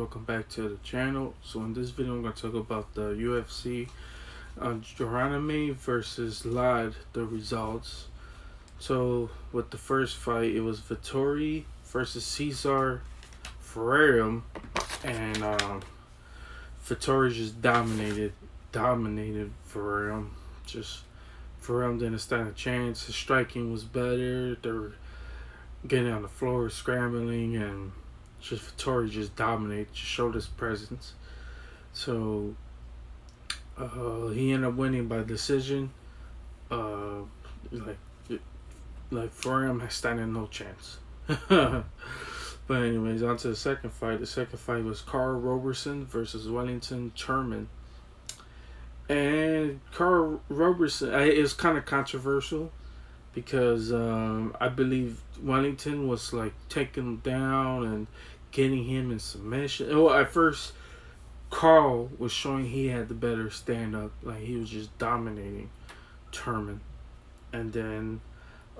welcome back to the channel. So in this video I'm going to talk about the UFC Randamie versus Lad, the results. So with the first fight, it was Vettori versus Cesar Ferreira, and Vettori just dominated Ferreira. Just Ferreira didn't stand a chance. His striking was better. They were getting on the floor, scrambling, and just Vettori just dominated, just showed his presence. So he ended up winning by decision. Uh, like Ferreira has standing no chance. But anyways, on to the second fight. The second fight was Carl Roberson versus Wellington Turman. And Carl Roberson, it was kind of controversial because I believe Wellington was like taking him down and getting him in submission. Well, at first, Carl was showing he had the better stand up, like he was just dominating Turman. And then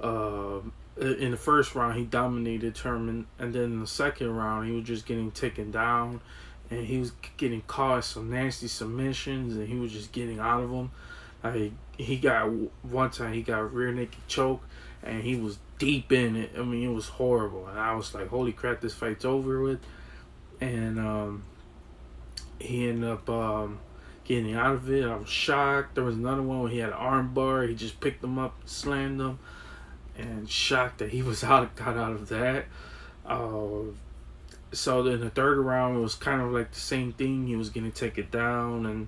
in the first round, he dominated Turman, and then in the second round, he was just getting taken down, and he was getting caught in some nasty submissions, and he was just getting out of them. Like one time he got a rear naked choke, and he was deep in it. I mean, it was horrible, and I was like, "Holy crap, this fight's over with." And he ended up getting out of it. I was shocked. There was another one where he had an arm bar. He just picked him up, slammed him, and shocked that he was got out of that. So in the third round, it was kind of like the same thing. He was getting taken down, and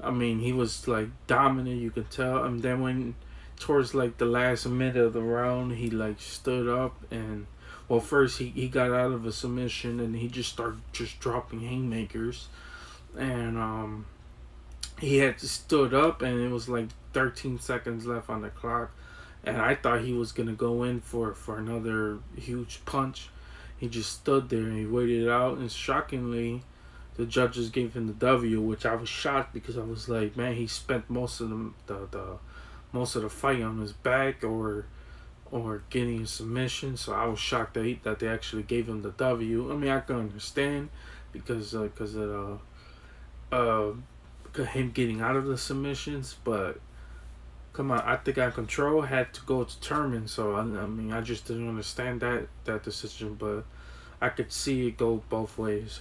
I mean, he was like dominant, you could tell. And then when towards like the last minute of the round, he like stood up, and well, first he got out of a submission, and he just started just dropping haymakers, and he had to stood up, and it was like 13 seconds left on the clock, and I thought he was gonna go in for another huge punch. He just stood there and he waited it out, and shockingly, the judges gave him the W, which I was shocked because I was like, man, he spent most of the fight on his back or getting a submission. So I was shocked that they actually gave him the W. I mean, I can understand because of him getting out of the submissions, but come on, I think I control had to go to Turman. So I mean, I just didn't understand that decision, but I could see it go both ways.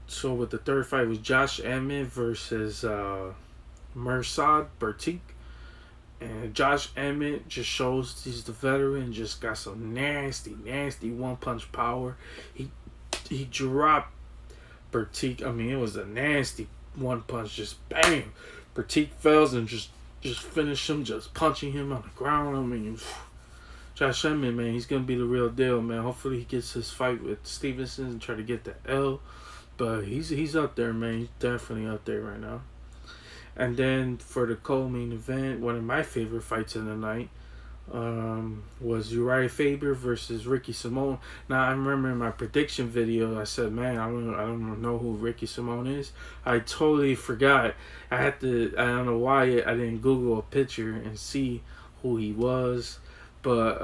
So with the third fight was Josh Emmett versus Mirsad Bertik. And Josh Emmett just shows he's the veteran, just got some nasty one-punch power. He dropped Bertik. I mean, it was a nasty one-punch, just bang. Bertik fells and just finished him, just punching him on the ground. I mean, Josh Emmett, man, he's going to be the real deal, man. Hopefully he gets his fight with Stevenson and try to get the L. But he's up there, man. He's definitely up there right now. And then for the co-main event, one of my favorite fights of the night was Uriah Faber versus Ricky Simone. Now, I remember in my prediction video, I said, man, I don't know who Ricky Simone is. I totally forgot. I don't know why I didn't Google a picture and see who he was. But,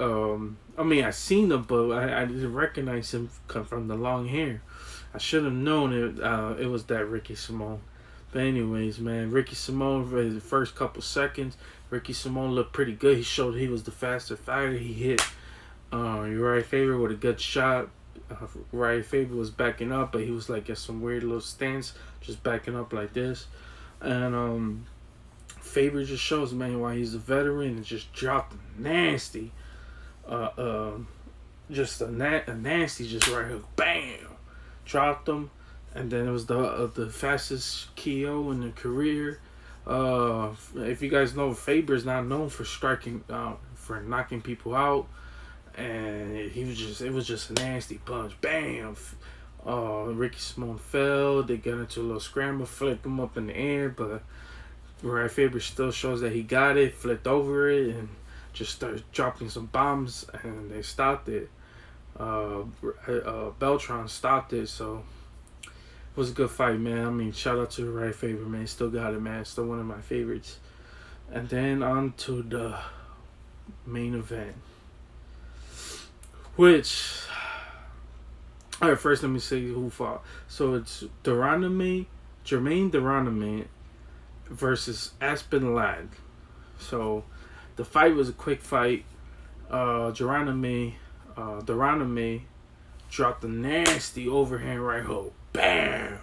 I mean, I seen him, but I didn't recognize him from the long hair. I should have known it was that Ricky Simone. But anyways, man, Ricky Simone, for his first couple seconds, Ricky Simone looked pretty good. He showed he was the faster fighter. He hit Uriah Faber with a good shot. Uriah Faber was backing up, but he was like at some weird little stance, just backing up like this. And Faber just shows, man, why he's a veteran, and just dropped nasty. Just a nasty, just right hook, bam, dropped him. And then it was the fastest KO in the career. If you guys know, Faber's not known for striking, for knocking people out, and it was just a nasty punch, bam. Ricky Simone fell. They got into a little scramble, flipped him up in the air, but Uriah Faber still shows that he got it, flipped over it, and just started dropping some bombs, and they stopped it. Beltran stopped it, so it was a good fight, man. I mean, shout out to Uriah Faber, man. Still got it, man. Still one of my favorites. And then on to the main event, which All right, first let me say who fought. So it's Jermaine Randamie versus Aspen Ladd. So the fight was a quick fight. Geronimo dropped a nasty overhand right hook. Bam!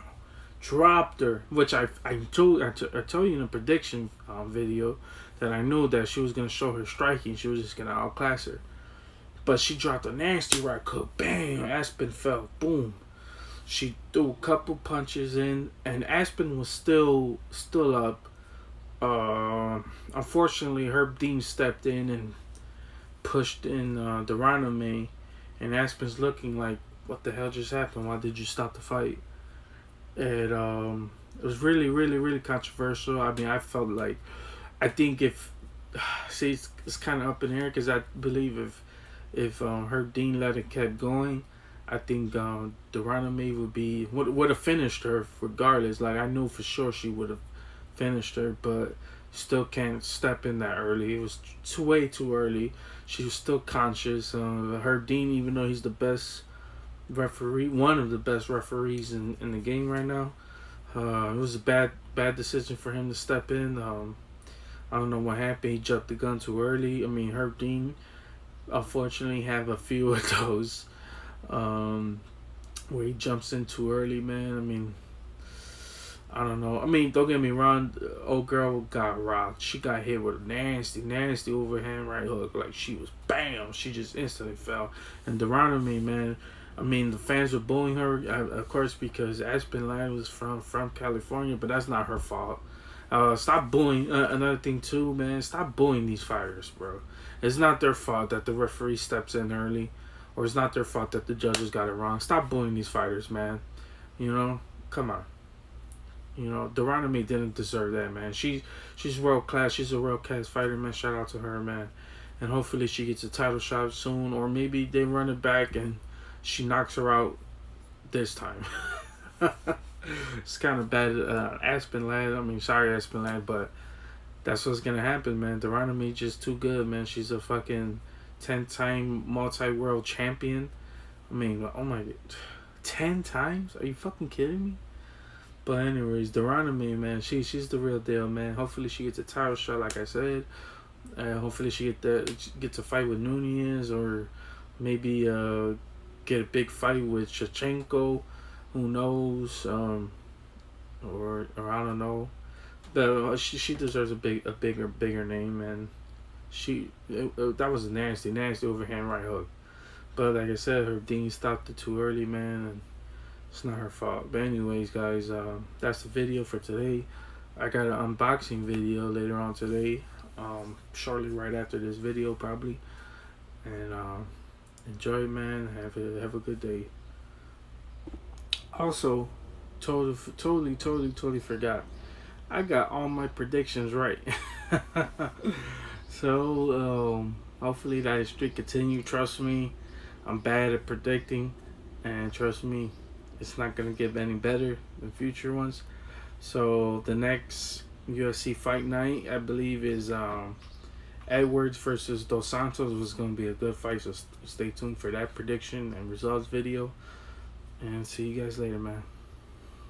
Dropped her. Which I told you in a prediction video that I knew that she was gonna show her striking. She was just gonna outclass her. But she dropped a nasty right hook. Bam! Aspen fell. Boom. She threw a couple punches in, and Aspen was still up. Unfortunately, Herb Dean stepped in and pushed in the Randamie, and Aspen's looking like, what the hell just happened? Why did you stop the fight? It was really, really, really controversial. I mean, I felt like, I think if, see, it's kind of up in here because I believe if Herb Dean let it kept going, I think the Randamie would have finished her regardless. Like, I knew for sure she would have finished her, but still can't step in that early. It was way too early. She was still conscious. Herb Dean, even though he's the best referee, one of the best referees in the game right now, it was a bad decision for him to step in. I don't know what happened. He jumped the gun too early. I mean, Herb Dean, unfortunately, have a few of those where he jumps in too early, man. I mean, I don't know. I mean, don't get me wrong. Old girl got rocked. She got hit with a nasty, nasty overhand right hook. Like, she was bam. She just instantly fell. And Randamie, man, I mean, the fans were booing her, of course, because Aspen Ladd was from California, but that's not her fault. Stop booing. Another thing, too, man, stop booing these fighters, bro. It's not their fault that the referee steps in early, or it's not their fault that the judges got it wrong. Stop booing these fighters, man. You know? Come on. You know, Randamie didn't deserve that, man. She's world class. She's a world class fighter, man. Shout out to her, man. And hopefully she gets a title shot soon, or maybe they run it back and she knocks her out this time. It's kind of bad. Aspen Ladd. I mean, sorry, Aspen Ladd, but that's what's gonna happen, man. Randamie just too good, man. She's a fucking 10-time multi-world champion. I mean, oh my, 10 times? Are you fucking kidding me? But anyways, Randamie, man, she's the real deal, man. Hopefully she gets a title shot, like I said. Hopefully she gets a fight with Nunez, or maybe get a big fight with Shevchenko. Who knows? Or I don't know. But she deserves a bigger name, and that was a nasty, nasty overhand right hook. But like I said, her Dean stopped it too early, man, and it's not her fault. But anyways, guys, that's the video for today. I got an unboxing video later on today, shortly right after this video, probably. And enjoy it, man. Have a good day. Also, totally forgot. I got all my predictions right. So hopefully that streak continue. Trust me, I'm bad at predicting, and trust me, it's not gonna get any better in future ones. So the next UFC fight night, I believe, is Edwards versus Dos Santos. Was gonna be a good fight. So stay tuned for that prediction and results video. And see you guys later, man.